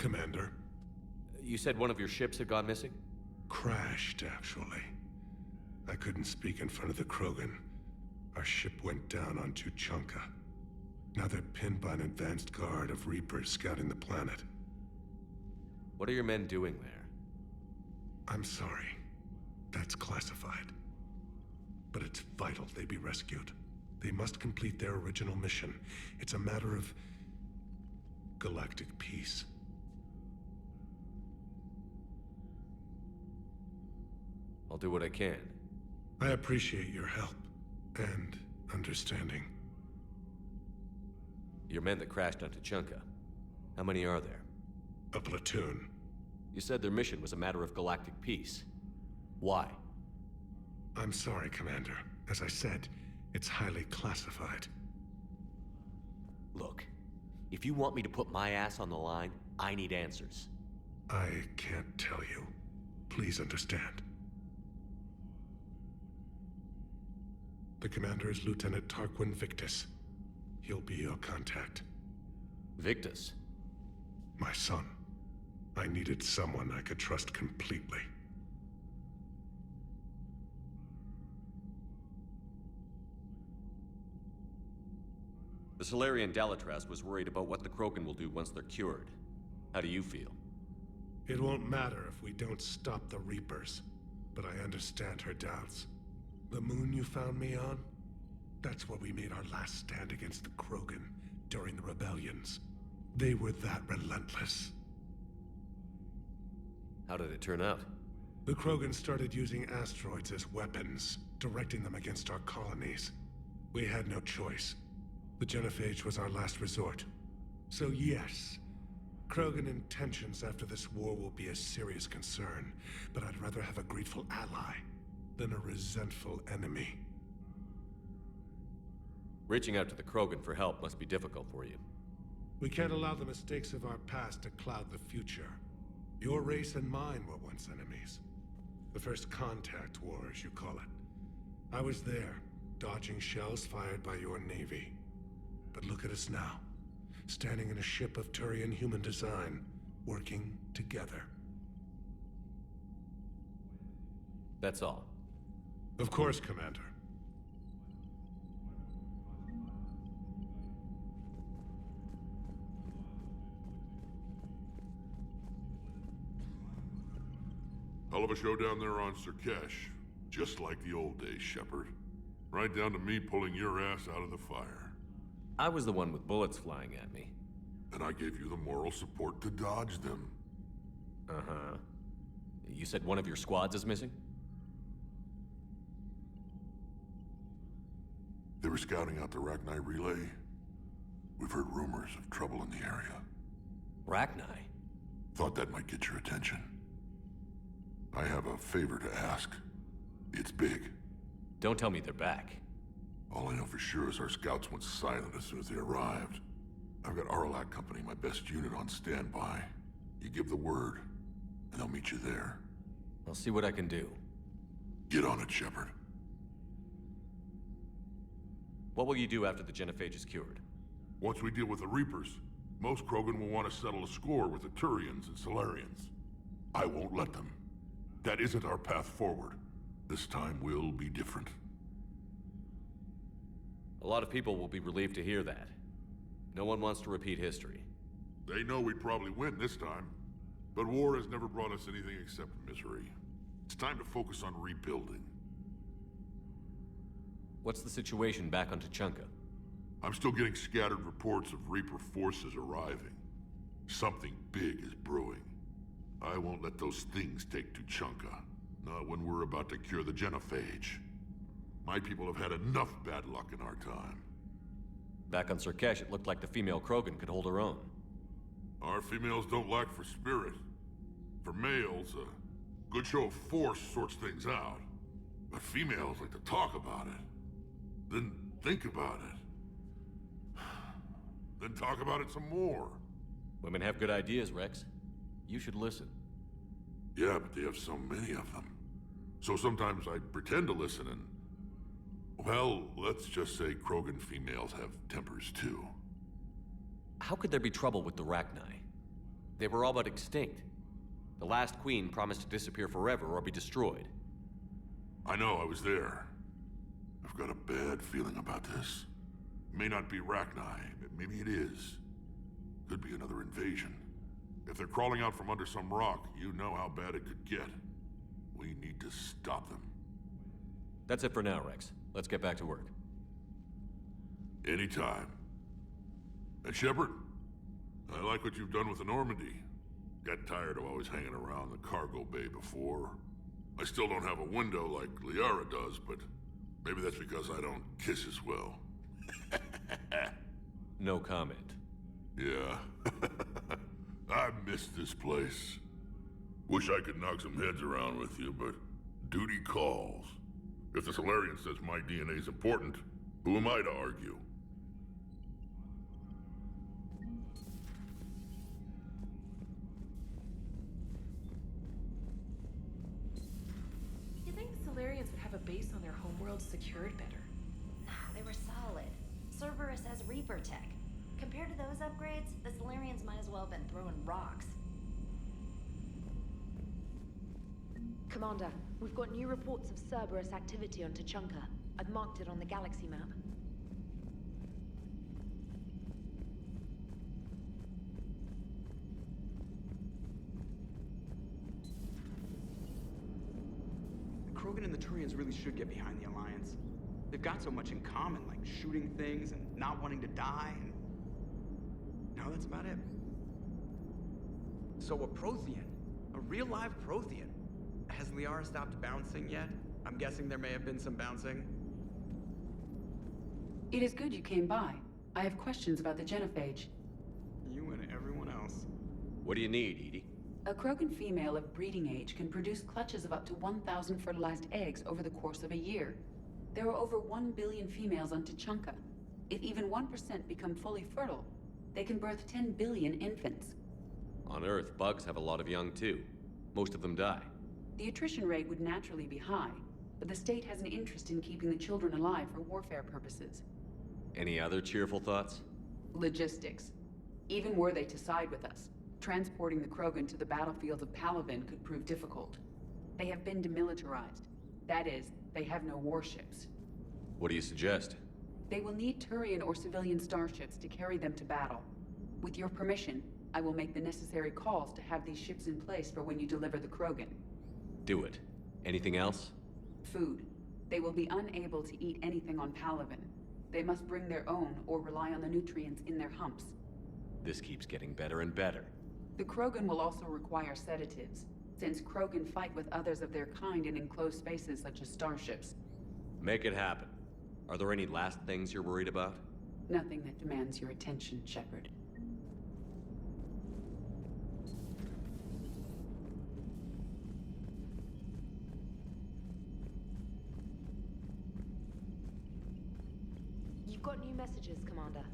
Commander. You said one of your ships had gone missing? Crashed, actually. I couldn't speak in front of the Krogan. Our ship went down on Tuchanka. Now they're pinned by an advanced guard of Reapers scouting the planet. What are your men doing there? I'm sorry. That's classified. But it's vital they be rescued. They must complete their original mission. It's a matter of galactic peace. I'll do what I can. I appreciate your help and understanding. Your men that crashed on Tuchanka. How many are there? A platoon. You said their mission was a matter of galactic peace. Why? I'm sorry, Commander. As I said, it's highly classified. Look, if you want me to put my ass on the line, I need answers. I can't tell you. Please understand. The commander is Lieutenant Tarquin Victus. He'll be your contact. Victus? My son. I needed someone I could trust completely. The Solarian Dalatraz was worried about what the Krogan will do once they're cured. How do you feel? It won't matter if we don't stop the Reapers, but I understand her doubts. The moon you found me on? That's where we made our last stand against the Krogan during the rebellions. They were that relentless. How did it turn out? The Krogan started using asteroids as weapons, directing them against our colonies. We had no choice. The genophage was our last resort. So yes, Krogan intentions after this war will be a serious concern, but I'd rather have a grateful ally than a resentful enemy. Reaching out to the Krogan for help must be difficult for you. We can't allow the mistakes of our past to cloud the future. Your race and mine were once enemies. The first contact war, as you call it. I was there, dodging shells fired by your navy. But look at us now, standing in a ship of Turian human design, working together. That's all. Of course, Commander. Hell of a show down there on Surkesh. Just like the old days, Shepard. Right down to me pulling your ass out of the fire. I was the one with bullets flying at me. And I gave you the moral support to dodge them. Uh-huh. You said one of your squads is missing? They were scouting out the Rachni relay. We've heard rumors of trouble in the area. Rachni? Thought that might get your attention. I have a favor to ask. It's big. Don't tell me they're back. All I know for sure is our scouts went silent as soon as they arrived. I've got Arlac Company, my best unit, on standby. You give the word, and they'll meet you there. I'll see what I can do. Get on it, Shepard. What will you do after the genophage is cured? Once we deal with the Reapers, most Krogan will want to settle a score with the Turians and Solarians. I won't let them. That isn't our path forward. This time will be different. A lot of people will be relieved to hear that. No one wants to repeat history. They know we'd probably win this time. But war has never brought us anything except misery. It's time to focus on rebuilding. What's the situation back on Tuchanka? I'm still getting scattered reports of Reaper forces arriving. Something big is brewing. I won't let those things take Tuchanka. Not when we're about to cure the genophage. My people have had enough bad luck in our time. Back on Surkesh, it looked like the female Krogan could hold her own. Our females don't lack for spirit. For males, a good show of force sorts things out. But females like to talk about it. Then think about it. Then talk about it some more. Women have good ideas, Rex. You should listen. Yeah, but they have so many of them. So sometimes I pretend to listen and... Well, let's just say Krogan females have tempers too. How could there be trouble with the Rachni? They were all but extinct. The last queen promised to disappear forever or be destroyed. I know, I was there. I've got a bad feeling about this. May not be Rachni, but maybe it is. Could be another invasion. If they're crawling out from under some rock, you know how bad it could get. We need to stop them. That's it for now, Rex. Let's get back to work. Anytime. And Shepard, I like what you've done with the Normandy. Got tired of always hanging around the cargo bay before. I still don't have a window like Liara does, but maybe that's because I don't kiss as well. No comment. Yeah. I miss this place. Wish I could knock some heads around with you, but duty calls. If the Solarian says my DNA's important, who am I to argue? You think the Solarians would have a base on their homeworld secured better? Nah, they were solid. Cerberus has Reaper tech. Compared to those upgrades, the Solarians might as well have been throwing rocks. Commander, we've got new reports of Cerberus activity on Tuchanka. I've marked it on the galaxy map. The Krogan and the Turians really should get behind the Alliance. They've got so much in common, like shooting things and not wanting to die, and... no, that's about it. So a Prothean. A real live Prothean. Has Liara stopped bouncing yet? I'm guessing there may have been some bouncing. It is good you came by. I have questions about the genophage. You and everyone else. What do you need, Edie? A Krogan female of breeding age can produce clutches of up to 1,000 fertilized eggs over the course of a year. There are over 1 billion females on Tuchanka. If even 1% become fully fertile, they can birth 10 billion infants. On Earth, bugs have a lot of young too. Most of them die. The attrition rate would naturally be high, but the state has an interest in keeping the children alive for warfare purposes. Any other cheerful thoughts? Logistics. Even were they to side with us, transporting the Krogan to the battlefields of Palaven could prove difficult. They have been demilitarized. That is, they have no warships. What do you suggest? They will need Turian or civilian starships to carry them to battle. With your permission, I will make the necessary calls to have these ships in place for when you deliver the Krogan. Do it. Anything else? Food. They will be unable to eat anything on Palaven. They must bring their own or rely on the nutrients in their humps. This keeps getting better and better. The Krogan will also require sedatives, since Krogan fight with others of their kind in enclosed spaces such as starships. Make it happen. Are there any last things you're worried about? Nothing that demands your attention, Shepard. You've got new messages, Commander.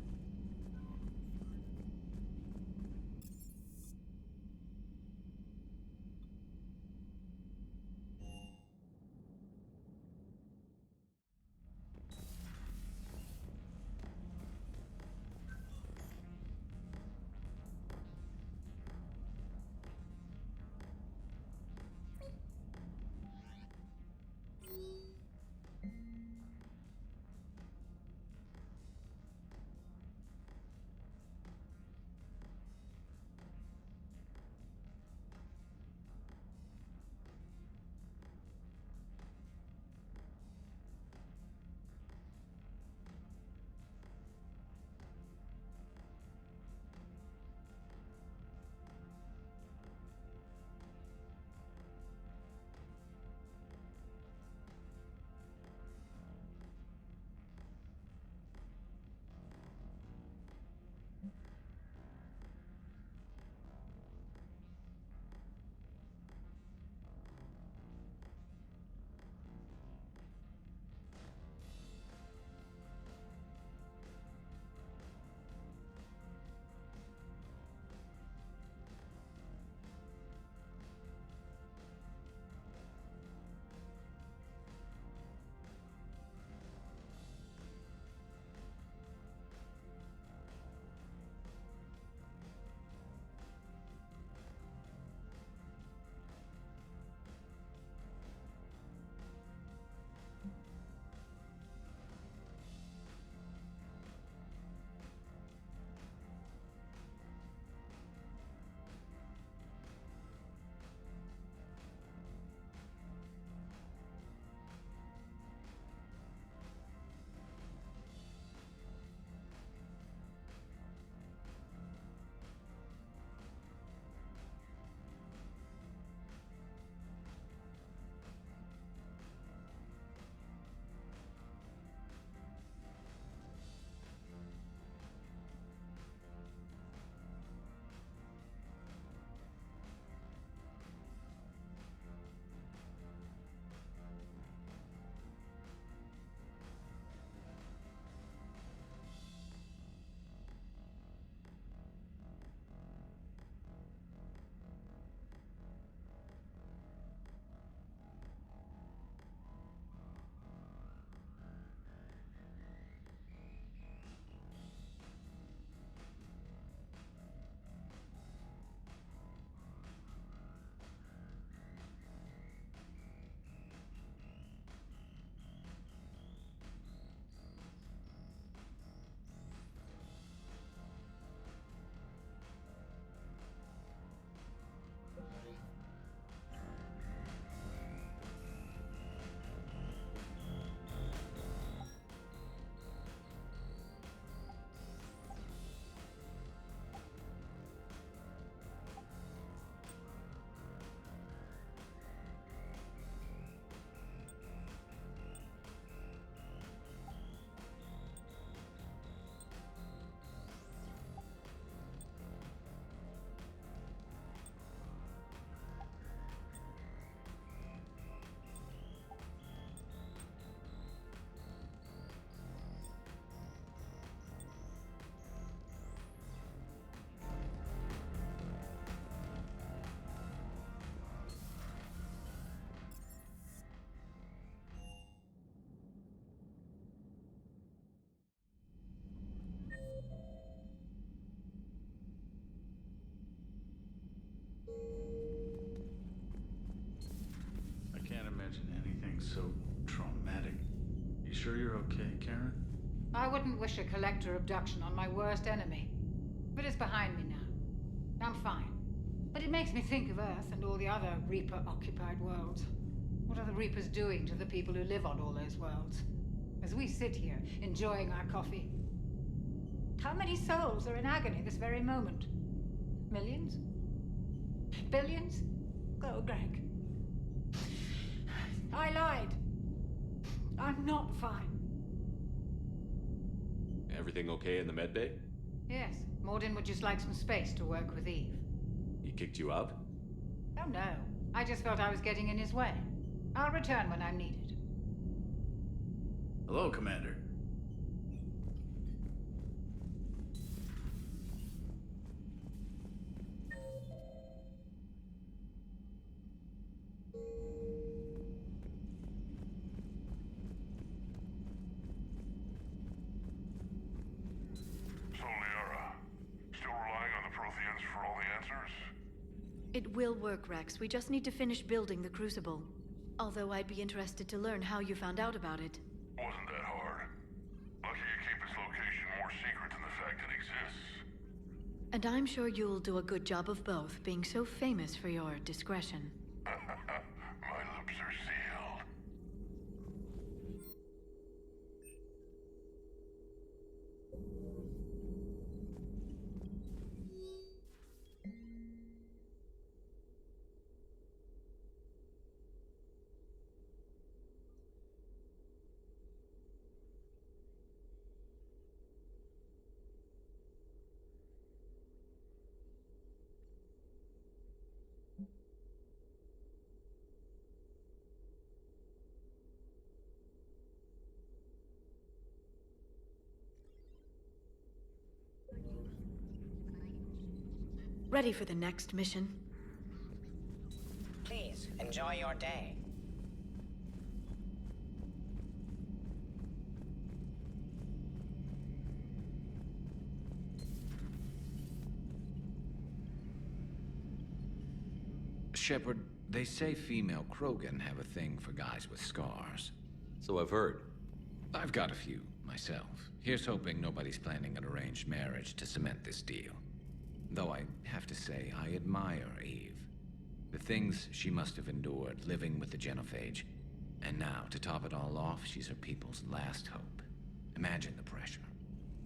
sure you're okay, Karen? I wouldn't wish a collector abduction on my worst enemy. But it's behind me now. I'm fine. But it makes me think of Earth and all the other Reaper-occupied worlds. What are the Reapers doing to the people who live on all those worlds? As we sit here, enjoying our coffee. How many souls are in agony this very moment? Millions? Billions? Oh, Greg. I lied. I'm not fine. Everything okay in the medbay? Yes, Mordin would just like some space to work with Eve. He kicked you out? Oh no, I just felt I was getting in his way. I'll return when I'm needed. Hello, Commander. It will work, Rex. We just need to finish building the Crucible. Although I'd be interested to learn how you found out about it. Wasn't that hard. Lucky you keep its location more secret than the fact it exists. And I'm sure you'll do a good job of both, being so famous for your discretion. My lips are sealed. Ready for the next mission? Please, enjoy your day. Shepard, they say female Krogan have a thing for guys with scars. So I've heard. I've got a few, myself. Here's hoping nobody's planning an arranged marriage to cement this deal. Though I have to say, I admire Eve. The things she must have endured living with the Genophage. And now, to top it all off, she's her people's last hope. Imagine the pressure.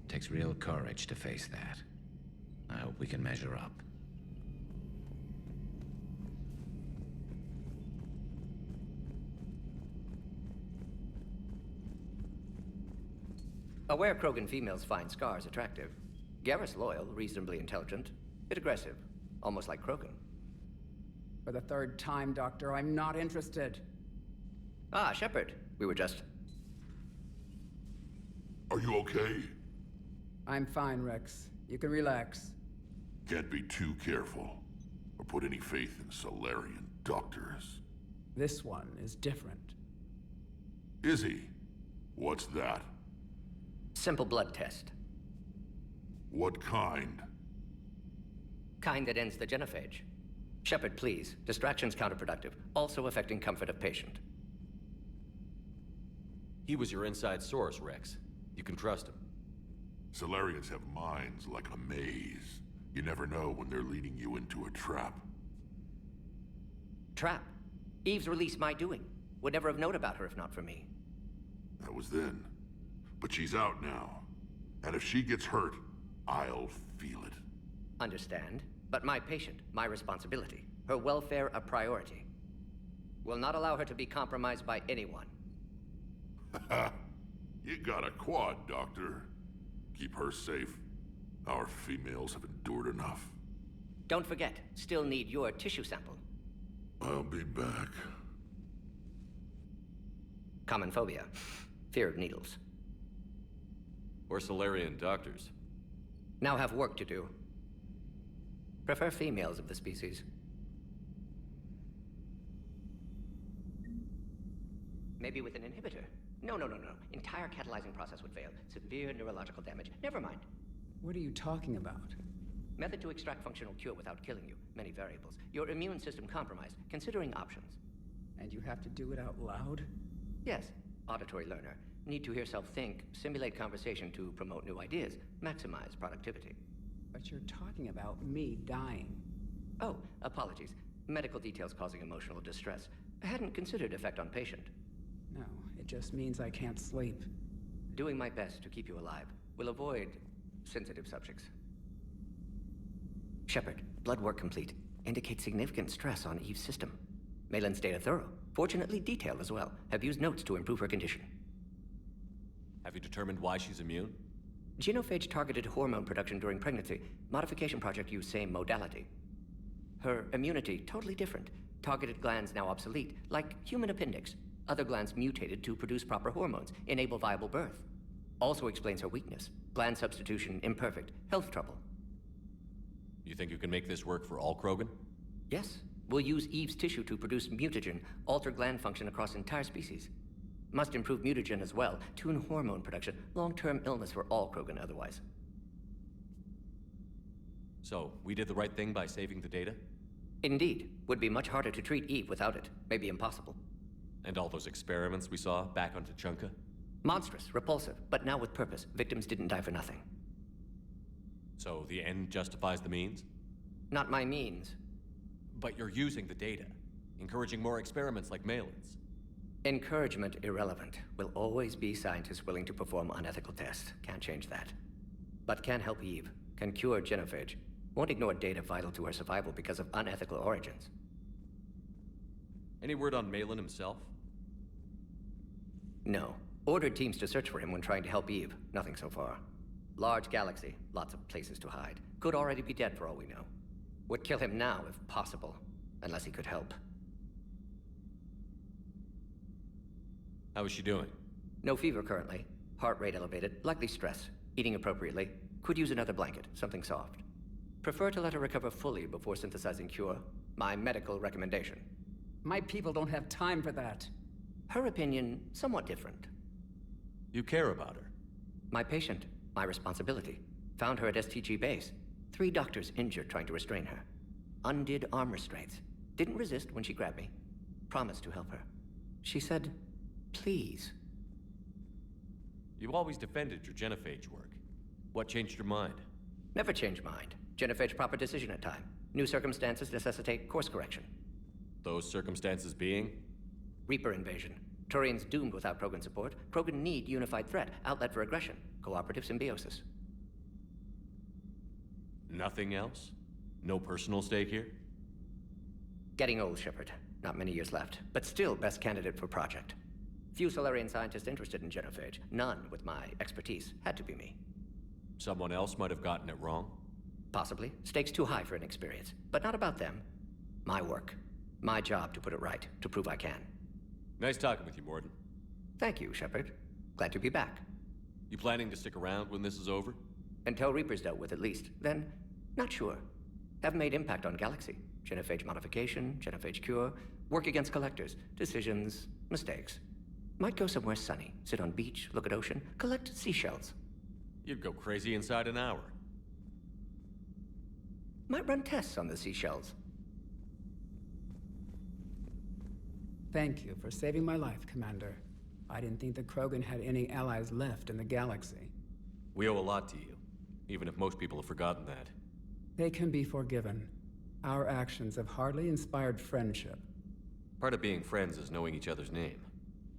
Takes real courage to face that. I hope we can measure up. Aware Krogan females find scars attractive. Garrus loyal, reasonably intelligent, bit aggressive, almost like Krogan. For the third time, Doctor, I'm not interested. Ah, Shepard. We were just... Are you okay? I'm fine, Rex. You can relax. Can't be too careful, or put any faith in Solarian doctors. This one is different. Is he? What's that? Simple blood test. What kind? Kind that ends the genophage. Shepard, please. Distraction's counterproductive, also affecting comfort of patient. He was your inside source, Rex. You can trust him. Solarians have minds like a maze. You never know when they're leading you into a trap. Trap? Eve's release my doing. Would never have known about her if not for me. That was then. But she's out now. And if she gets hurt, I'll feel it. Understand. But my patient, my responsibility. Her welfare a priority. Will not allow her to be compromised by anyone. You got a quad, Doctor. Keep her safe. Our females have endured enough. Don't forget, still need your tissue sample. I'll be back. Common phobia. Fear of needles. Or Solarian doctors. Now have work to do. Prefer females of the species. Maybe with an inhibitor. No. Entire catalyzing process would fail. Severe neurological damage. Never mind. What are you talking about? Method to extract functional cure without killing you. Many variables. Your immune system compromised. Considering options. And you have to do it out loud? Yes. Auditory learner. Need to hear self think, simulate conversation to promote new ideas, maximize productivity. But you're talking about me dying. Oh, apologies. Medical details causing emotional distress. I hadn't considered effect on patient. No, it just means I can't sleep. Doing my best to keep you alive. Will avoid sensitive subjects. Shepard, blood work complete. Indicates significant stress on Eve's system. Malin's data thorough. Fortunately detailed as well. Have used notes to improve her condition. Have you determined why she's immune? Genophage targeted hormone production during pregnancy. Modification project used same modality. Her immunity totally different. Targeted glands now obsolete, like human appendix. Other glands mutated to produce proper hormones, enable viable birth. Also explains her weakness. Gland substitution imperfect. Health trouble. You think you can make this work for all Krogan? Yes. We'll use Eve's tissue to produce mutagen, alter gland function across entire species. Must improve mutagen as well, tune hormone production, long-term illness for all Krogan otherwise. So, we did the right thing by saving the data? Indeed. Would be much harder to treat Eve without it. Maybe impossible. And all those experiments we saw back on Tuchanka? Monstrous, repulsive, but now with purpose. Victims didn't die for nothing. So the end justifies the means? Not my means. But you're using the data, encouraging more experiments like Malin's. Encouragement irrelevant. Will always be scientists willing to perform unethical tests. Can't change that. But can help Eve. Can cure genophage. Won't ignore data vital to her survival because of unethical origins. Any word on Malin himself? No. Ordered teams to search for him when trying to help Eve. Nothing so far. Large galaxy. Lots of places to hide. Could already be dead for all we know. Would kill him now if possible. Unless he could help. How is she doing? No fever currently. Heart rate elevated. Likely stress. Eating appropriately. Could use another blanket. Something soft. Prefer to let her recover fully before synthesizing cure. My medical recommendation. My people don't have time for that. Her opinion, somewhat different. You care about her? My patient. My responsibility. Found her at STG base. 3 doctors injured trying to restrain her. Undid arm restraints. Didn't resist when she grabbed me. Promised to help her. She said, please. You've always defended your genophage work. What changed your mind? Never change mind. Genophage proper decision at time. New circumstances necessitate course correction. Those circumstances being? Reaper invasion. Turians doomed without Krogan support. Krogan need unified threat, outlet for aggression. Cooperative symbiosis. Nothing else? No personal stake here? Getting old, Shepard. Not many years left, but still best candidate for project. Few Solarian scientists interested in genophage. None with my expertise. Had to be me. Someone else might have gotten it wrong? Possibly. Stakes too high for inexperience. But not about them. My work. My job to put it right. To prove I can. Nice talking with you, Morden. Thank you, Shepard. Glad to be back. You planning to stick around when this is over? Until Reaper's dealt with, at least. Then, not sure. Have made impact on Galaxy. Genophage modification, genophage cure, work against collectors, decisions, mistakes. Might go somewhere sunny, sit on beach, look at ocean, collect seashells. You'd go crazy inside an hour. Might run tests on the seashells. Thank you for saving my life, Commander. I didn't think the Krogan had any allies left in the galaxy. We owe a lot to you, even if most people have forgotten that. They can be forgiven. Our actions have hardly inspired friendship. Part of being friends is knowing each other's name.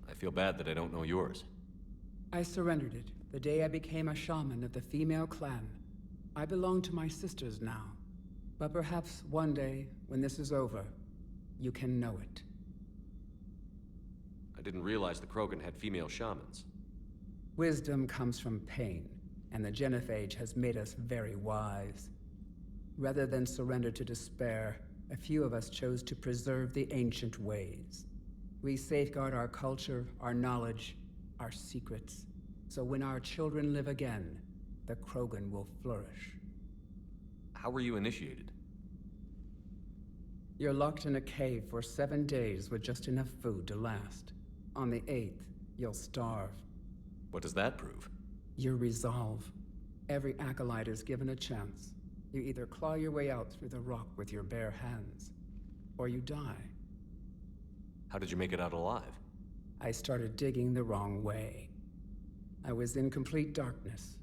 I feel bad that I don't know yours. I surrendered it the day I became a shaman of the female clan. I belong to my sisters now. But perhaps one day, when this is over, you can know it. I didn't realize the Krogan had female shamans. Wisdom comes from pain, and the genophage has made us very wise. Rather than surrender to despair, a few of us chose to preserve the ancient ways. We safeguard our culture, our knowledge, our secrets, so when our children live again, the Krogan will flourish. How were you initiated? You're locked in a cave for 7 days with just enough food to last. On the 8th, you'll starve. What does that prove? Your resolve. Every acolyte is given a chance. You either claw your way out through the rock with your bare hands, or you die. How did you make it out alive? I started digging the wrong way. I was in complete darkness.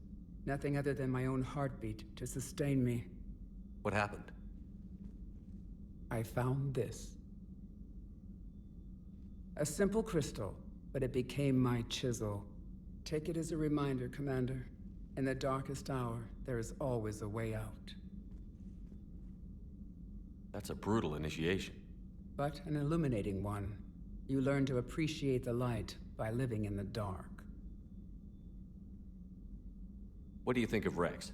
Nothing other than my own heartbeat to sustain me. What happened? I found this. A simple crystal, but it became my chisel. Take it as a reminder, Commander. In the darkest hour, there is always a way out. That's a brutal initiation. But an illuminating one. You learn to appreciate the light by living in the dark. What do you think of Rex?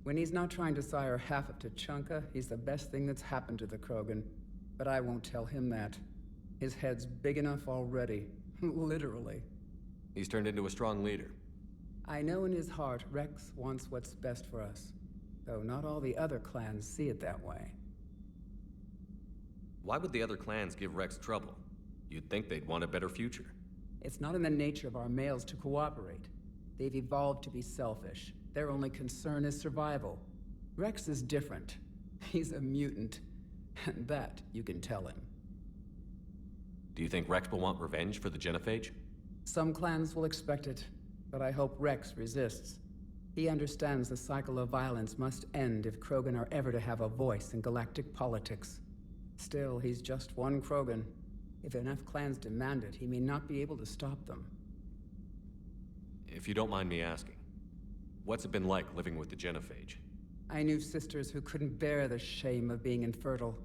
When he's not trying to sire half of Tuchanka, he's the best thing that's happened to the Krogan. But I won't tell him that. His head's big enough already. Literally. He's turned into a strong leader. I know in his heart Rex wants what's best for us. Though not all the other clans see it that way. Why would the other clans give Rex trouble? You'd think they'd want a better future. It's not in the nature of our males to cooperate. They've evolved to be selfish. Their only concern is survival. Rex is different. He's a mutant. And that you can tell him. Do you think Rex will want revenge for the Genophage? Some clans will expect it, but I hope Rex resists. He understands the cycle of violence must end if Krogan are ever to have a voice in galactic politics. Still, he's just one Krogan. If enough clans demand it, he may not be able to stop them. If you don't mind me asking, what's it been like living with the Genophage? I knew sisters who couldn't bear the shame of being infertile.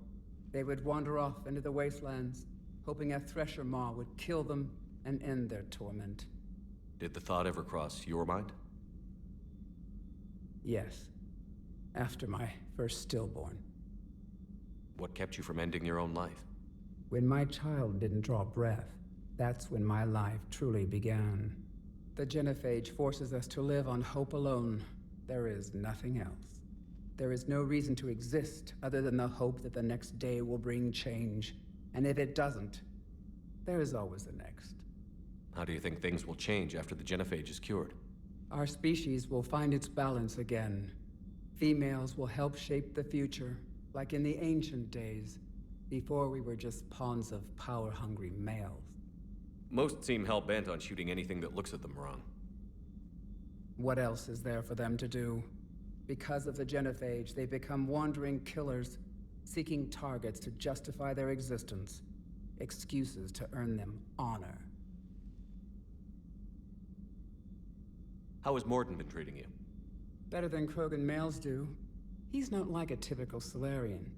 They would wander off into the wastelands, hoping a thresher maw would kill them and end their torment. Did the thought ever cross your mind? Yes. After my first stillborn. What kept you from ending your own life? When my child didn't draw breath, that's when my life truly began. The Genophage forces us to live on hope alone. There is nothing else. There is no reason to exist other than the hope that the next day will bring change. And if it doesn't, there is always the next. How do you think things will change after the Genophage is cured? Our species will find its balance again. Females will help shape the future, like in the ancient days, before we were just pawns of power-hungry males. Most seem hell-bent on shooting anything that looks at them wrong. What else is there for them to do? Because of the Genophage, they become wandering killers, seeking targets to justify their existence, excuses to earn them honor. How has Morden been treating you? Better than Krogan males do. He's not like a typical Solarian.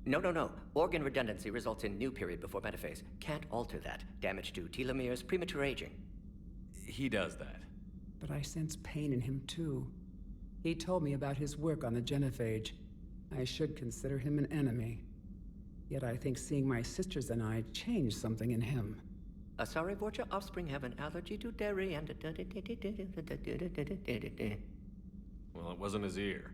No. Organ redundancy results in new period before metaphase. Can't alter that. Damage to telomeres, premature aging. He does that. But I sense pain in him too. He told me about his work on the Genophage. I should consider him an enemy. Yet I think seeing my sisters and I changed something in him. Sorry, Vorcha offspring have an allergy to dairy and... Well, it wasn't his ear.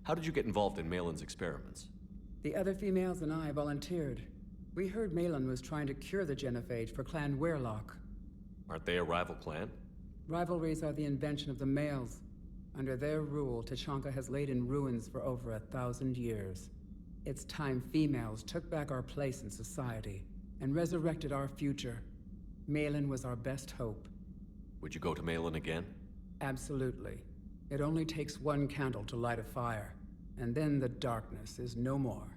How did you get involved in Malin's experiments? The other females and I volunteered. We heard Malin was trying to cure the Genophage for Clan Weirlock. Aren't they a rival clan? Rivalries are the invention of the males. Under their rule, Tuchanka has laid in ruins for over 1,000 years. It's time females took back our place in society and resurrected our future. Malin was our best hope. Would you go to Malin again? Absolutely. It only takes one candle to light a fire, and then the darkness is no more.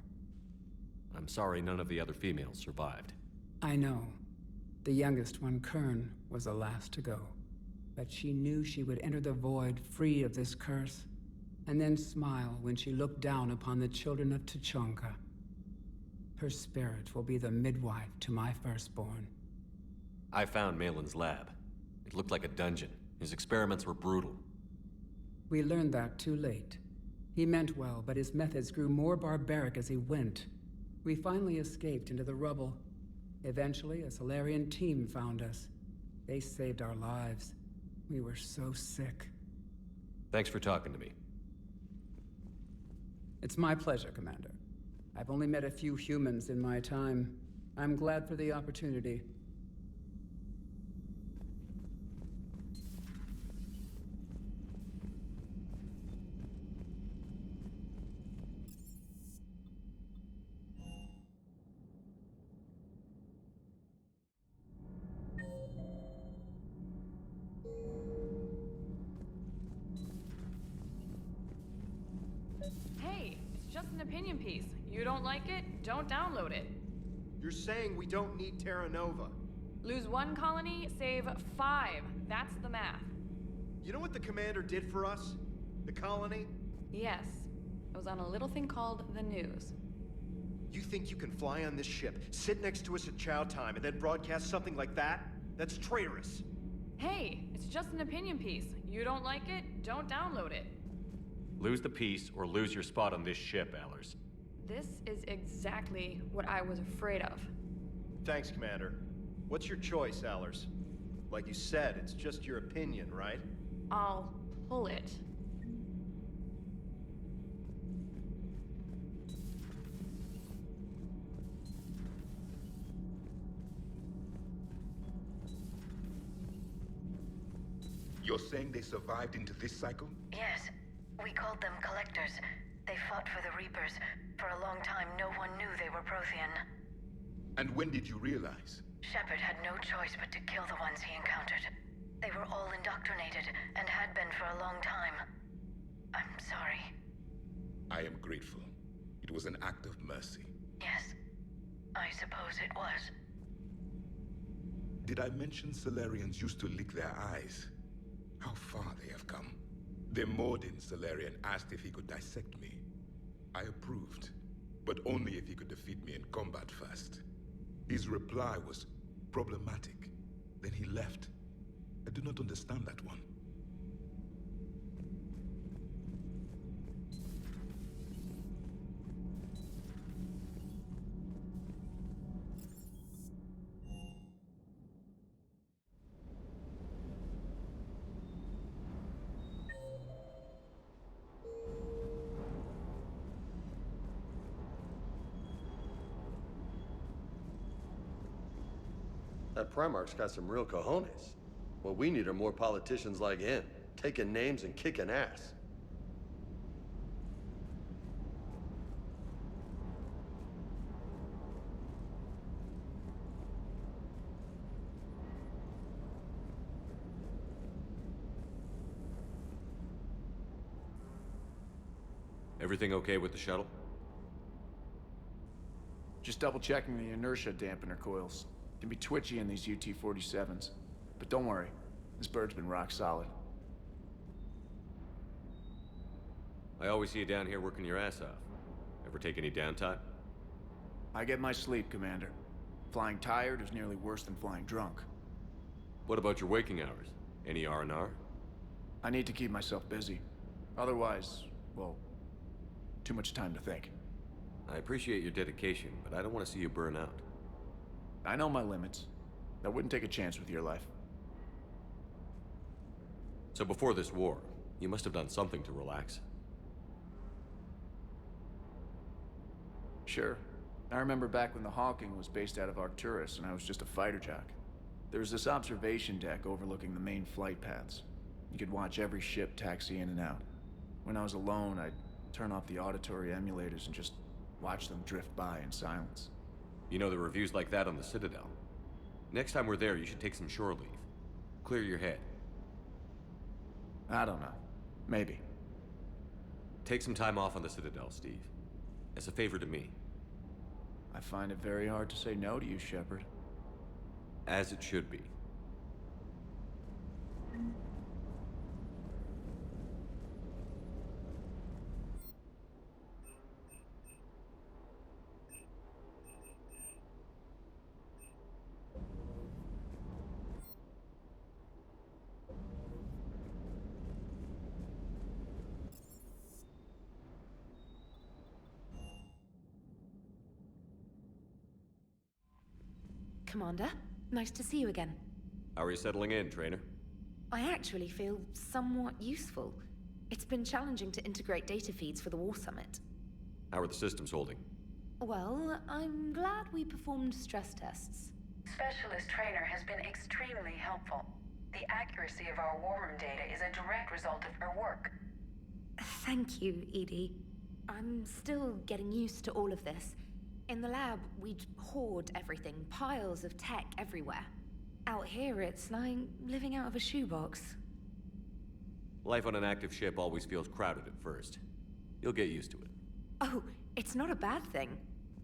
I'm sorry none of the other females survived. I know. The youngest one, Kern, was the last to go. But she knew she would enter the void free of this curse, and then smile when she looked down upon the children of Tuchanka. Her spirit will be the midwife to my firstborn. I found Malin's lab. It looked like a dungeon. His experiments were brutal. We learned that too late. He meant well, but his methods grew more barbaric as he went. We finally escaped into the rubble. Eventually, a Solarian team found us. They saved our lives. We were so sick. Thanks for talking to me. It's my pleasure, Commander. I've only met a few humans in my time. I'm glad for the opportunity. opinion piece. You don't like it? Don't download it. You're saying we don't need Terra Nova. Lose 1 colony, save 5. That's the math. You know what the commander did for us? The colony? Yes. It was on a little thing called the news. You think you can fly on this ship, sit next to us at chow time, and then broadcast something like that? That's traitorous. Hey, it's just an opinion piece. You don't like it? Don't download it. Lose the piece or lose your spot on this ship, Allers. This is exactly what I was afraid of. Thanks, Commander. What's your choice, Allers? Like you said, it's just your opinion, right? I'll pull it. You're saying they survived into this cycle? Yes. We called them Collectors. They fought for the Reapers. For a long time, no one knew they were Prothean. And when did you realize? Shepard had no choice but to kill the ones he encountered. They were all indoctrinated, and had been for a long time. I'm sorry. I am grateful. It was an act of mercy. Yes. I suppose it was. Did I mention Solarians used to lick their eyes? How far they have come. The Mordin Solarian asked if he could dissect me. I approved, but only if he could defeat me in combat first. His reply was problematic. Then he left. I do not understand that one. That Primarch's got some real cojones. What we need are more politicians like him, taking names and kicking ass. Everything okay with the shuttle? Just double checking the inertia dampener coils. Can be twitchy in these UT-47s. But don't worry, this bird's been rock solid. I always see you down here working your ass off. Ever take any downtime? I get my sleep, Commander. Flying tired is nearly worse than flying drunk. What about your waking hours? Any R&R? I need to keep myself busy. Otherwise, well, too much time to think. I appreciate your dedication, but I don't want to see you burn out. I know my limits. I wouldn't take a chance with your life. So before this war, you must have done something to relax. Sure. I remember back when the Hawking was based out of Arcturus and I was just a fighter jock. There was this observation deck overlooking the main flight paths. You could watch every ship taxi in and out. When I was alone, I'd turn off the auditory emulators and just watch them drift by in silence. You know, the reviews like that on the Citadel. Next time we're there, you should take some shore leave. Clear your head. I don't know. Maybe. Take some time off on the Citadel, Steve. As a favor to me. I find it very hard to say no to you, Shepard. As it should be. Commander, nice to see you again. How are you settling in, trainer? I actually feel somewhat useful. It's been challenging to integrate data feeds for the War Summit. How are the systems holding? Well, I'm glad we performed stress tests. Specialist Trainer has been extremely helpful. The accuracy of our war room data is a direct result of her work. Thank you, Edie. I'm still getting used to all of this. In the lab, we'd hoard everything, piles of tech everywhere. Out here, it's like living out of a shoebox. Life on an active ship always feels crowded at first. You'll get used to it. Oh, It's not a bad thing.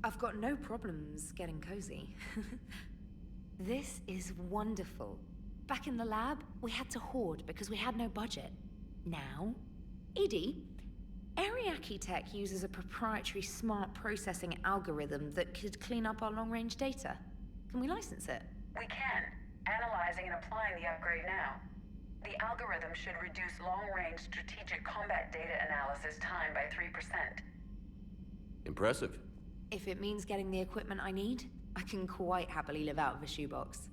I've got no problems getting cozy. This is wonderful. Back in the lab, we had to hoard because we had no budget. Now, Edie, Ariake Tech uses a proprietary smart processing algorithm that could clean up our long-range data. Can we license it? We can. Analyzing and applying the upgrade now. The algorithm should reduce long-range strategic combat data analysis time by 3%. Impressive. If it means getting the equipment I need, I can quite happily live out of a shoebox.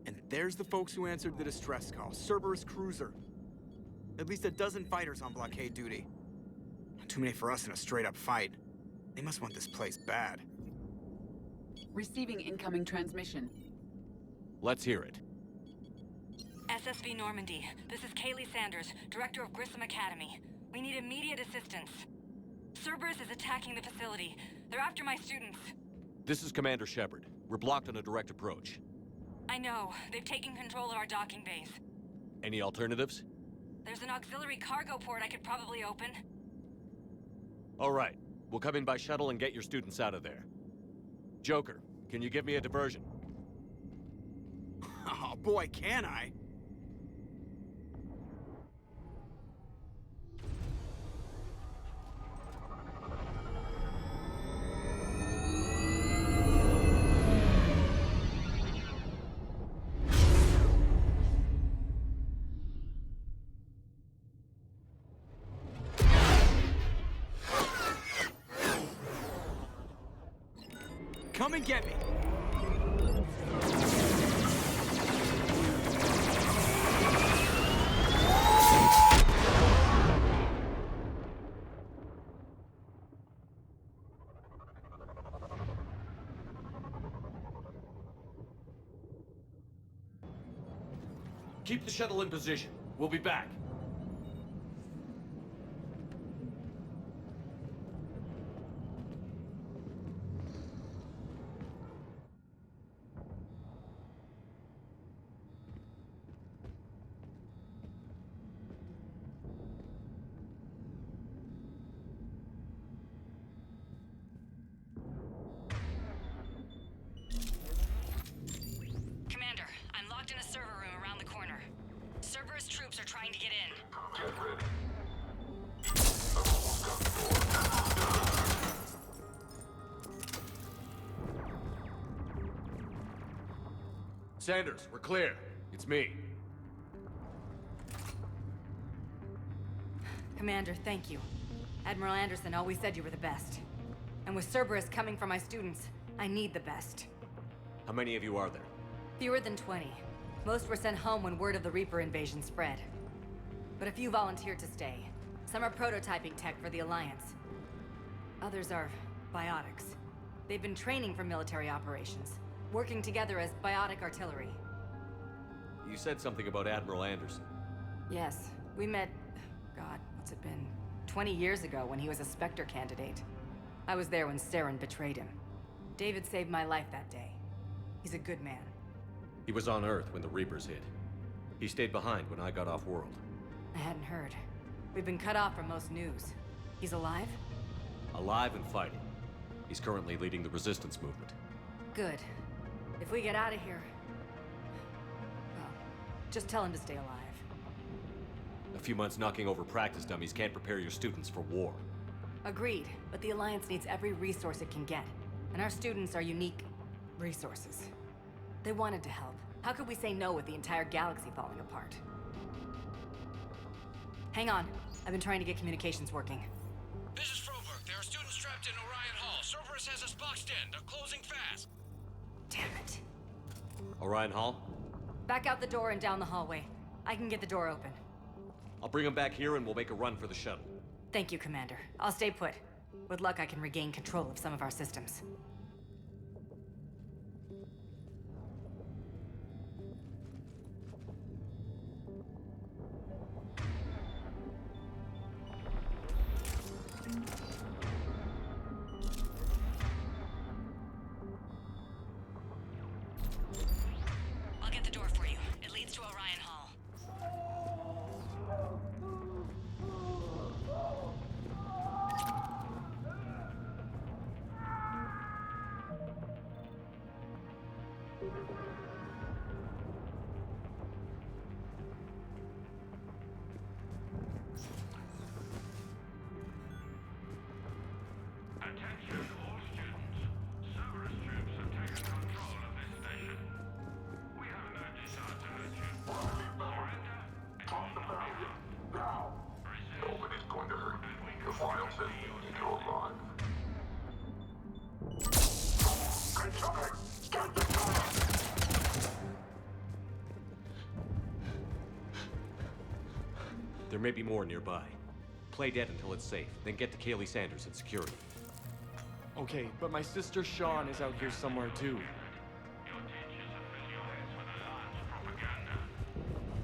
And there's the folks who answered the distress call. Cerberus cruiser. At least a dozen fighters on blockade duty. Not too many for us in a straight-up fight. They must want this place bad. Receiving incoming transmission. Let's hear it. SSV Normandy, this is Kaylee Sanders, director of Grissom Academy. We need immediate assistance. Cerberus is attacking the facility. They're after my students. This is Commander Shepard. We're blocked on a direct approach. I know. They've taken control of our docking base. Any alternatives? There's an auxiliary cargo port I could probably open. All right. We'll come in by shuttle and get your students out of there. Joker, can you give me a diversion? Oh boy, can I! Come and get me! Keep the shuttle in position. We'll be back. Sanders, we're clear. It's me. Commander, thank you. Admiral Anderson always said you were the best. And with Cerberus coming for my students, I need the best. How many of you are there? Fewer than 20. Most were sent home when word of the Reaper invasion spread. But a few volunteered to stay. Some are prototyping tech for the Alliance. Others are biotics. They've been training for military operations, working together as biotic artillery. You said something about Admiral Anderson. Yes, we met... God, what's it been? 20 years ago when he was a Spectre candidate. I was there when Saren betrayed him. David saved my life that day. He's a good man. He was on Earth when the Reapers hit. He stayed behind when I got off-world. I hadn't heard. We've been cut off from most news. He's alive? Alive and fighting. He's currently leading the resistance movement. Good. If we get out of here... Well, just tell him to stay alive. A few months knocking over practice dummies can't prepare your students for war. Agreed, but the Alliance needs every resource it can get. And our students are unique resources. They wanted to help. How could we say no with the entire galaxy falling apart? Hang on. I've been trying to get communications working. This is Froberg. There are students trapped in Orion Hall. Cerberus has us boxed in. They're closing fast. Damn it. Orion Hall? Back out the door and down the hallway. I can get the door open. I'll bring them back here and we'll make a run for the shuttle. Thank you, Commander. I'll stay put. With luck, I can regain control of some of our systems. I'll get the door for you. It leads to Orion Hall. Attention all students. Cerberus troops have taken control of this station. We have no desire to hurt you. Surrender and you will not be harmed. Resist. Nobody's going to hurt And we you. can The file says guarantee your you need your safety. life. Good job. Get the door. There may be more nearby. Play dead until it's safe, then get to Kaylee Sanders and secure it. Okay, but my sister Sean is out here somewhere too. Your teachers have filled your heads with Alliance propaganda.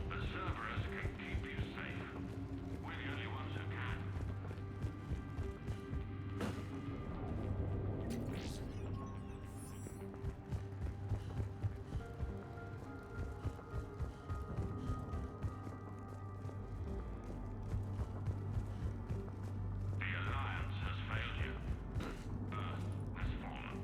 But Cerberus can keep you safe. We're the only ones who can. The Alliance has failed you. Earth has fallen.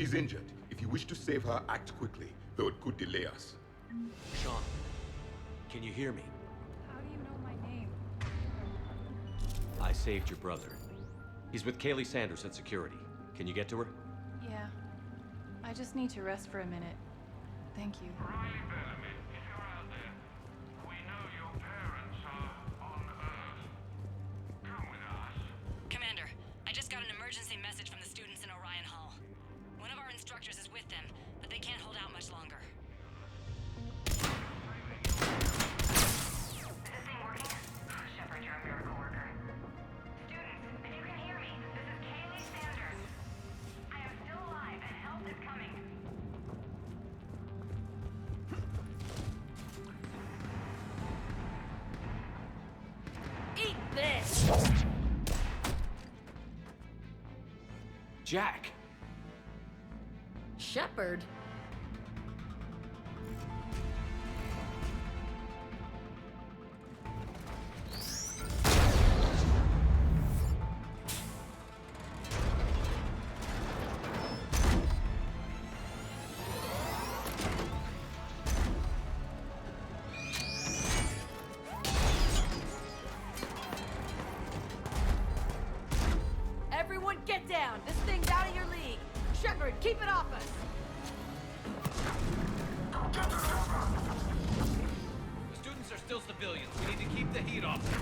She's injured. If you wish to save her, act quickly, though it could delay us. Sean, can you hear me? How do you know my name? I saved your brother. He's with Kaylee Sanders at security. Can you get to her? Yeah. I just need to rest for a minute. Thank you. Commander, I just got an emergency message from the students in Orion Hall. One of our instructors is with them, but they can't hold out much longer. Shepard, you're a miracle worker. Students, if you can hear me, this is Kaylee Sanders. I am still alive and help is coming. Eat this! Jack! Shepard? Everyone get down! This thing's out of your league! Shepard, keep it off us! The students are still civilians. We need to keep the heat off them.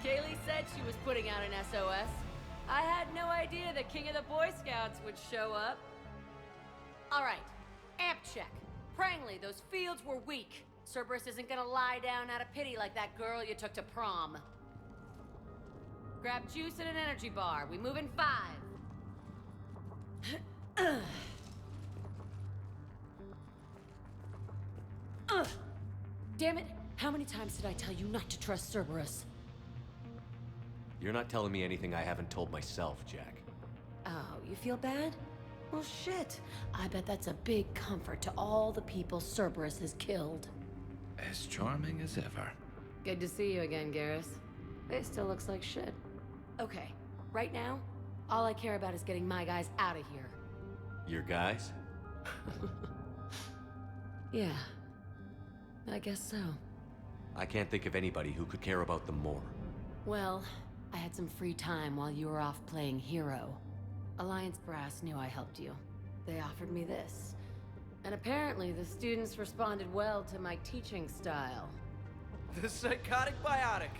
Kaylee said she was putting out an SOS. I had no idea the King of the Boy Scouts would show up. All right, amp check. Prangley, those fields were weak. Cerberus isn't gonna lie down out of pity like that girl you took to prom. Grab juice and an energy bar. We move in 5. Damn it! How many times did I tell you not to trust Cerberus? You're not telling me anything I haven't told myself, Jack. Oh, you feel bad? Well, shit. I bet that's a big comfort to all the people Cerberus has killed. As charming as ever. Good to see you again, Garrus. It still looks like shit. Okay, right now, all I care about is getting my guys out of here. Your guys? Yeah. I guess so. I can't think of anybody who could care about them more. Well, I had some free time while you were off playing hero. Alliance Brass knew I helped you. They offered me this. And apparently the students responded well to my teaching style. The psychotic biotic.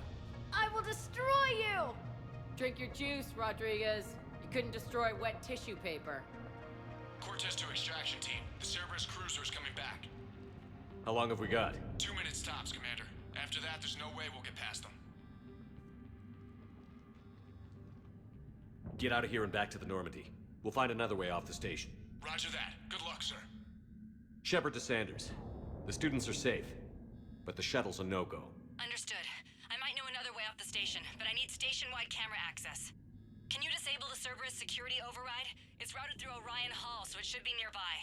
I will destroy you! Drink your juice, Rodriguez. You couldn't destroy wet tissue paper. Cortez to extraction team. The Cerberus cruiser is coming back. How long have we got? 2 minutes tops, Commander. After that, there's no way we'll get past them. Get out of here and back to the Normandy. We'll find another way off the station. Roger that. Good luck, sir. Shepard to Sanders. The students are safe, but the shuttle's a no-go. Understood. I might know another way off the station, but I need station-wide camera access. Can you disable the Cerberus security override? It's routed through Orion Hall, so it should be nearby.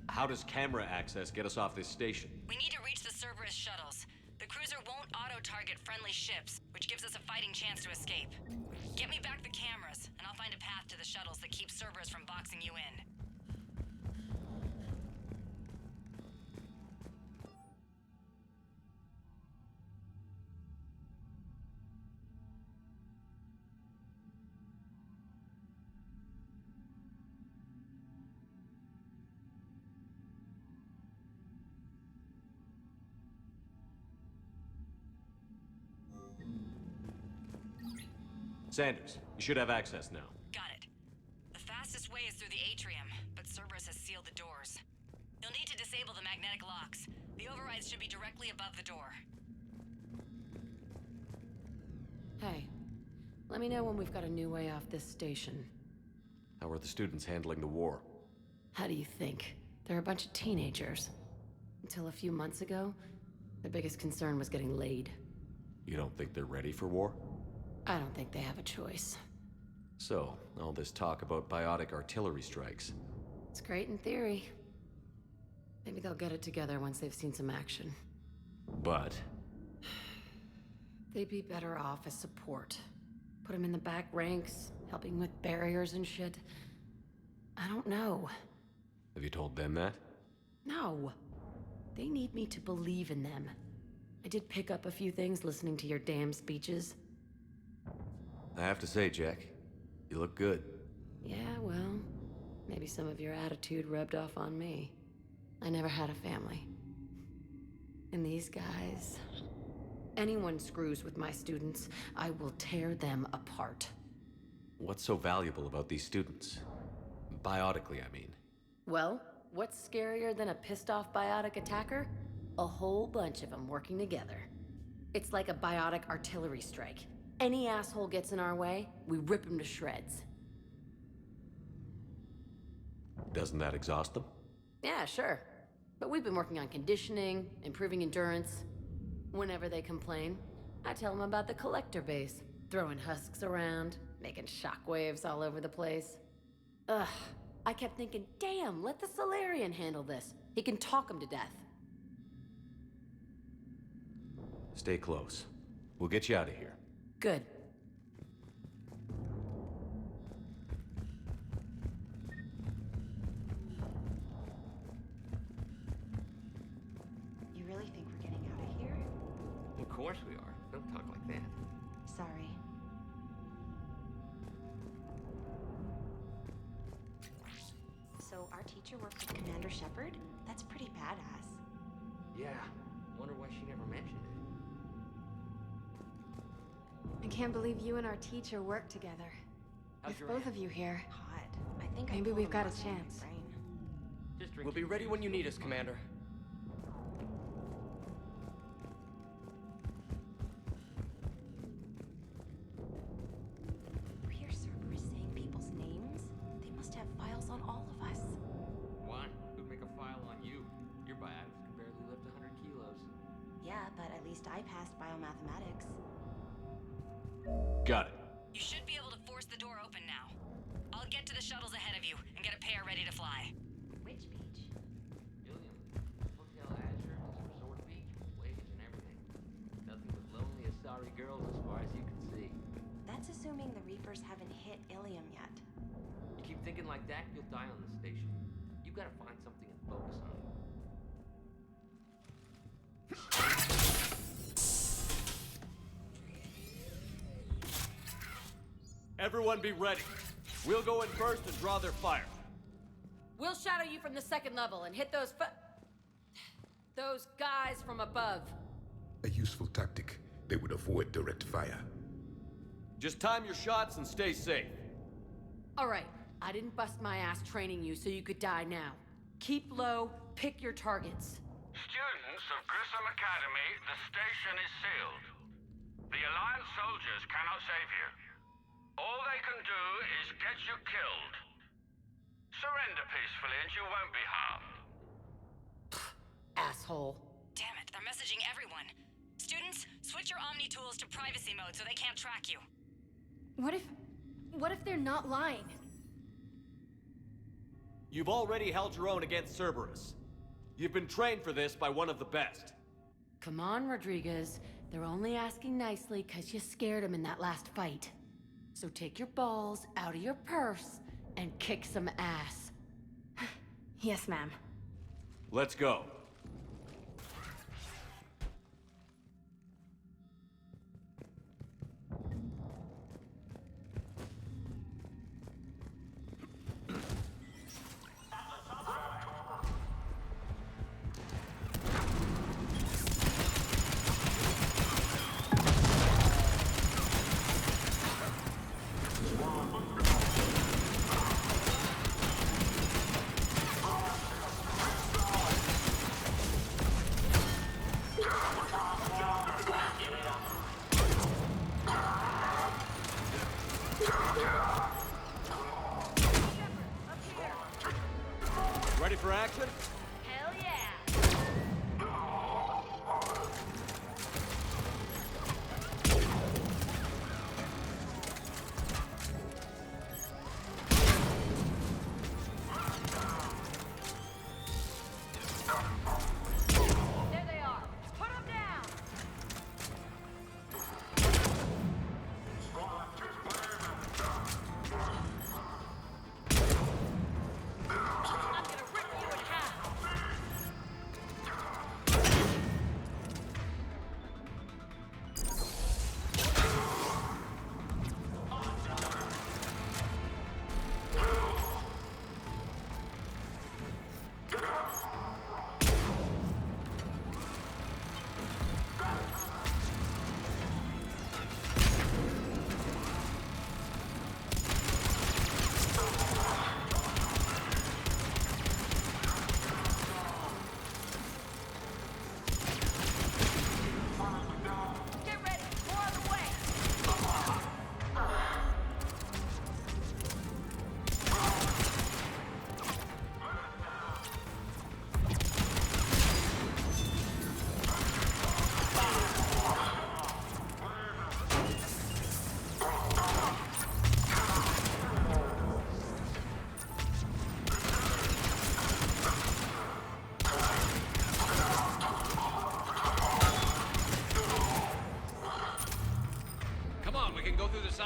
How does camera access get us off this station? We need to reach the Cerberus shuttles. The cruiser won't auto-target friendly ships, which gives us a fighting chance to escape. Get me back the cameras, and I'll find a path to the shuttles that keeps Cerberus from boxing you in. Sanders, you should have access now. Got it. The fastest way is through the atrium, but Cerberus has sealed the doors. You'll need to disable the magnetic locks. The overrides should be directly above the door. Hey, let me know when we've got a new way off this station. How are the students handling the war? How do you think? They're a bunch of teenagers. Until a few months ago, their biggest concern was getting laid. You don't think they're ready for war? I don't think they have a choice. So, all this talk about biotic artillery strikes. It's great in theory. Maybe they'll get it together once they've seen some action. But they'd be better off as support. Put them in the back ranks, helping with barriers and shit. I don't know. have you told them that? No. They need me to believe in them. I did pick up a few things listening to your damn speeches. I have to say, Jack, you look good. Yeah, well, maybe some of your attitude rubbed off on me. I never had a family. And these guys... Anyone screws with my students, I will tear them apart. What's so valuable about these students? Biotically, I mean. Well, what's scarier than a pissed-off biotic attacker? A whole bunch of them working together. It's like a biotic artillery strike. Any asshole gets in our way, we rip him to shreds. Doesn't that exhaust them? Yeah, sure. But we've been working on conditioning, improving endurance. Whenever they complain, I tell them about the collector base, throwing husks around, making shockwaves all over the place. Ugh, I kept thinking, damn, let the Solarian handle this. He can talk them to death. Stay close. We'll get you out of here. Good. You really think we're getting out of here? Of course we are. Don't talk like that. Sorry. So our teacher worked with Commander Shepard? That's pretty badass. Yeah. Wonder why she never mentioned it. I can't believe you and our teacher work together. How's With your both hand? of you here. Hot. I think Maybe we've got a chance. We'll be ready when you need us, Commander. You hear Cerberus saying people's names? They must have files on all of us. Why? Who'd make a file on you? Your biotics can barely lift 100 kilos. Yeah, but at least I passed biomathematics. Got it. You should be able to force the door open now. I'll get to the shuttles ahead of you and get a pair ready to fly. Which beach? Gilliam, Hotel Azure is a resort beach with waves and everything. Nothing but lonely Asari girls as far as you can see. That's assuming the Reapers haven't hit Ilium yet. You keep thinking like that, you'll die on this station. You gotta find something and focus on. Everyone be ready. We'll go in first and draw their fire. We'll shadow you from the second level and hit those guys from above. A useful tactic. They would avoid direct fire. Just time your shots and stay safe. All right, I didn't bust my ass training you so you could die now. Keep low, pick your targets. Students of Grissom Academy, the station is sealed. The Alliance soldiers cannot save you. All they can do is get you killed. Surrender peacefully and you won't be harmed. Asshole. Damn it, they're messaging everyone. Students, switch your Omni tools to privacy mode so they can't track you. What if they're not lying? You've already held your own against Cerberus. You've been trained for this by one of the best. Come on, Rodriguez. They're only asking nicely because you scared them in that last fight. So take your balls out of your purse and kick some ass. Yes, ma'am. Let's go.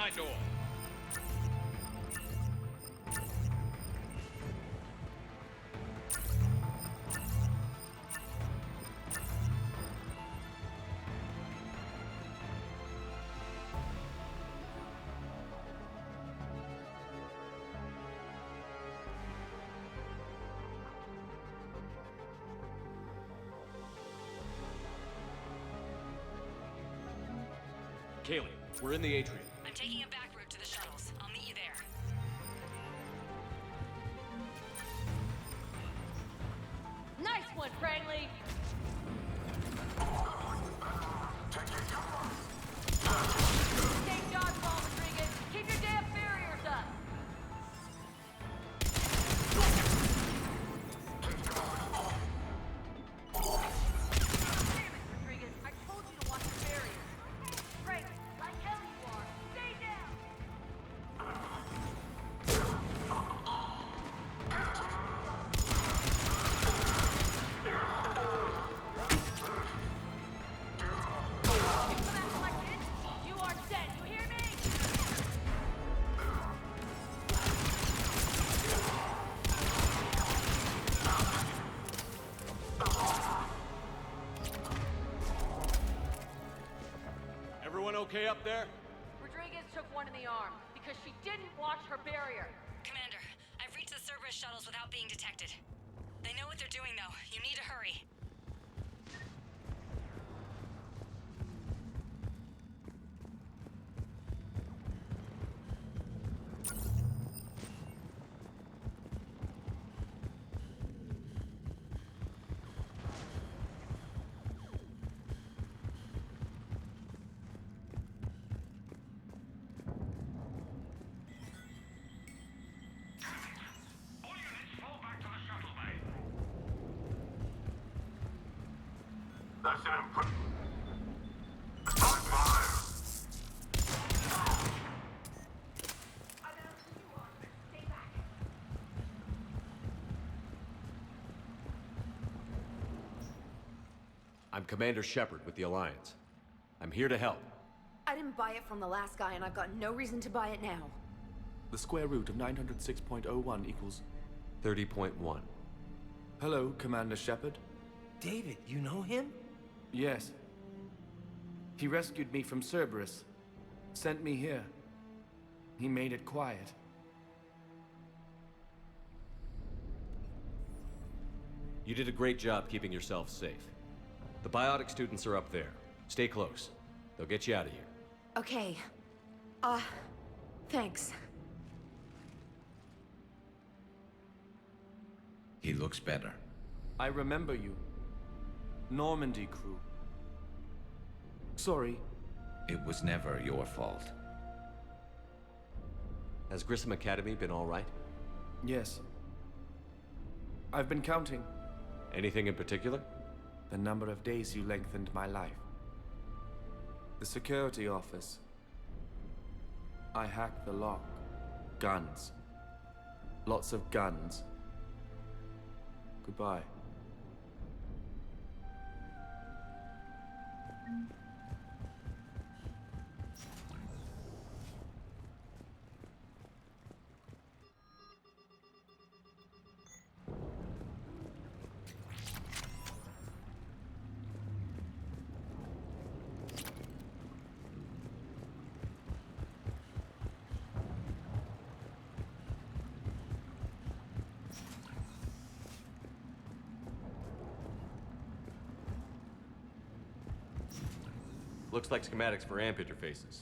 side door. Kaylee, we're in the atrium. I'm taking a back route to the shuttles. I'll meet you there. Nice one, Franklin! Take dodgeball, Rodriguez! Keep your damn barriers up! Damn it, Rodriguez! I told you to watch the barriers! Frank, like hell you are! Stay down! You are dead, you hear me? Everyone okay up there? Rodriguez took one in the arm because she didn't watch her barrier. Commander, I've reached the Cerberus shuttles without being detected. They know what they're doing, though. You need to hurry. All units fall back to the shuttle bay. That's an impressive. I'm Commander Shepard with the Alliance. I'm here to help. I didn't buy it from the last guy, and I've got no reason to buy it now. The square root of 906.01 equals... 30.1. Hello, Commander Shepard. David, you know him? Yes. He rescued me from Cerberus. Sent me here. He made it quiet. You did a great job keeping yourself safe. The biotic students are up there. Stay close. They'll get you out of here. Okay. Thanks. He looks better. I remember you. Normandy crew. Sorry. It was never your fault. Has Grissom Academy been all right? Yes. I've been counting. Anything in particular? The number of days you lengthened my life. The security office. I hacked the lock. Guns. Lots of guns. Goodbye. Looks like schematics for amp interfaces.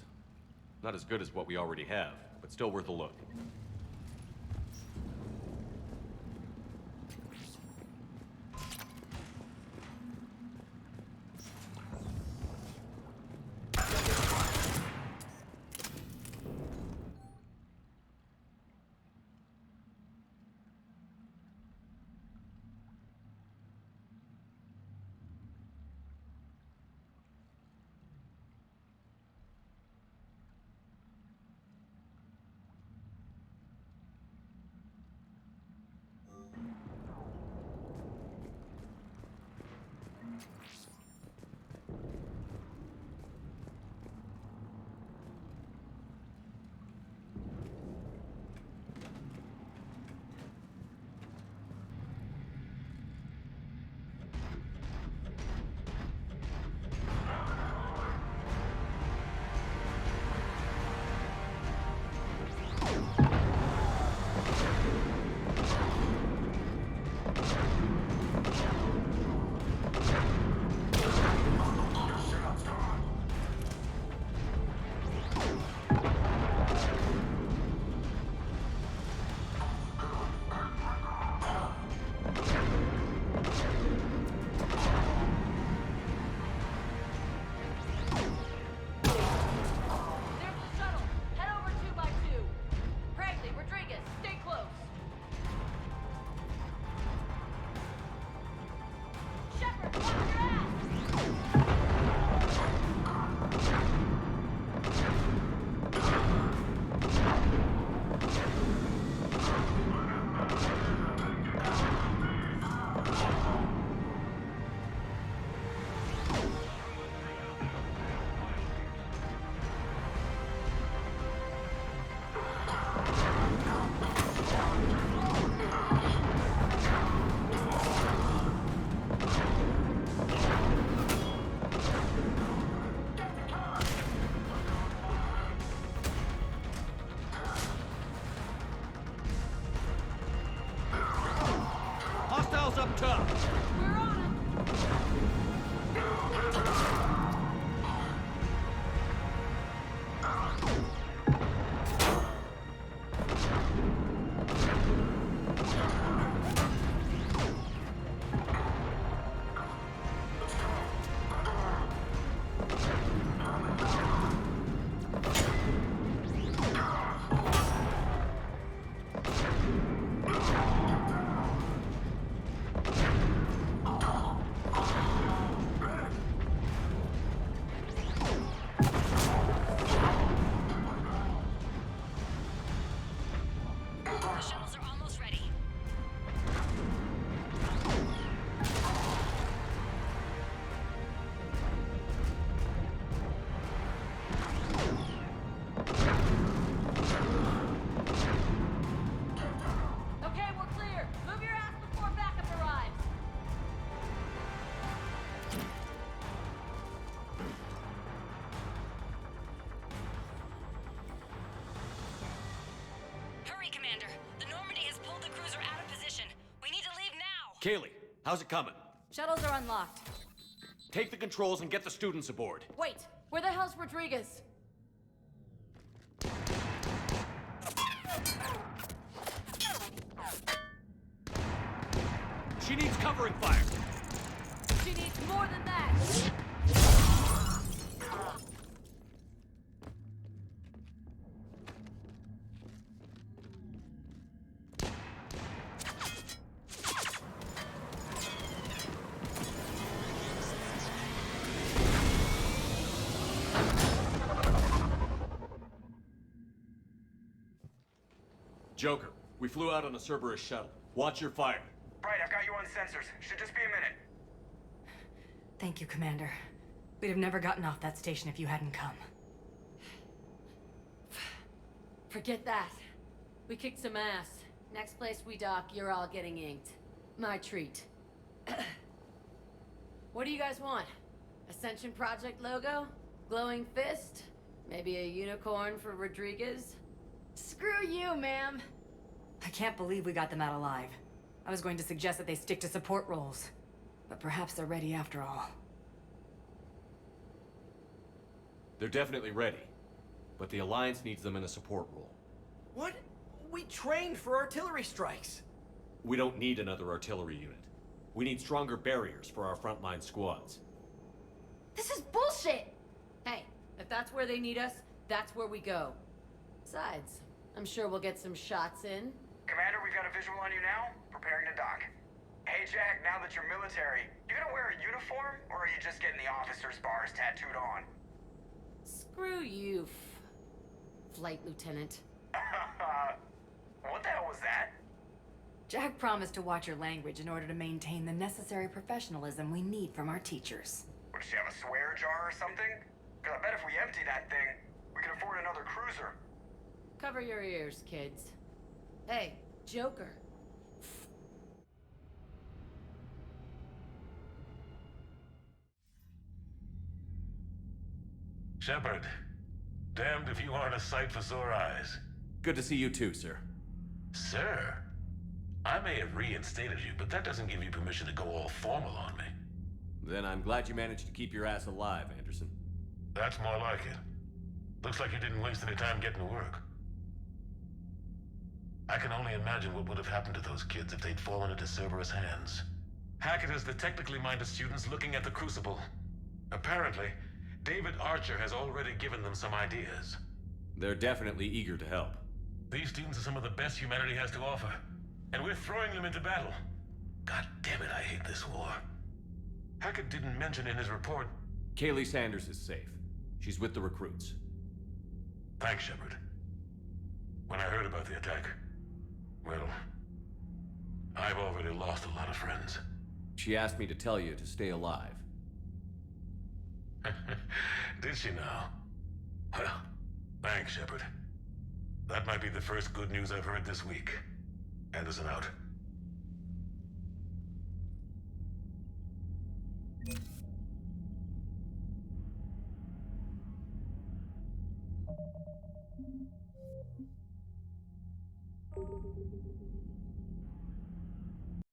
Not as good as what we already have, but still worth a look. Kaylee, how's it coming? Shuttles are unlocked. Take the controls and get the students aboard. Wait, where the hell's Rodriguez? She needs covering fire. She needs more than that. Joker, we flew out on a Cerberus shuttle. Watch your fire. Right, I've got you on sensors. Should just be a minute. Thank you, Commander. We'd have never gotten off that station if you hadn't come. Forget that. We kicked some ass. Next place we dock, you're all getting inked. My treat. What do you guys want? Ascension Project logo? Glowing fist? Maybe a unicorn for Rodriguez? Screw you, ma'am. I can't believe we got them out alive. I was going to suggest that they stick to support roles. But perhaps they're ready after all. They're definitely ready. But the Alliance needs them in a support role. What? We trained for artillery strikes. We don't need another artillery unit. We need stronger barriers for our frontline squads. This is bullshit! Hey, if that's where they need us, that's where we go. Besides, I'm sure we'll get some shots in. Commander, we've got a visual on you now. Preparing to dock. Hey, Jack, now that you're military, you gonna wear a uniform, or are you just getting the officer's bars tattooed on? Screw you, Flight Lieutenant. What the hell was that? Jack promised to watch your language in order to maintain the necessary professionalism we need from our teachers. What, does she have a swear jar or something? Because I bet if we empty that thing, we can afford another cruiser. Cover your ears, kids. Hey, Joker. Shepard, damned if you aren't a sight for sore eyes. Good to see you too, sir. Sir? I may have reinstated you, but that doesn't give you permission to go all formal on me. Then I'm glad you managed to keep your ass alive, Anderson. That's more like it. Looks like you didn't waste any time getting to work. I can only imagine what would have happened to those kids if they'd fallen into Cerberus' hands. Hackett has the technically minded students looking at the Crucible. Apparently, David Archer has already given them some ideas. They're definitely eager to help. These students are some of the best humanity has to offer, and we're throwing them into battle. God damn it, I hate this war. Hackett didn't mention in his report... Kaylee Sanders is safe. She's with the recruits. Thanks, Shepard. When I heard about the attack, well, I've already lost a lot of friends. She asked me to tell you to stay alive. Did she now? Well, thanks, Shepard. That might be the first good news I've heard this week. Anderson out.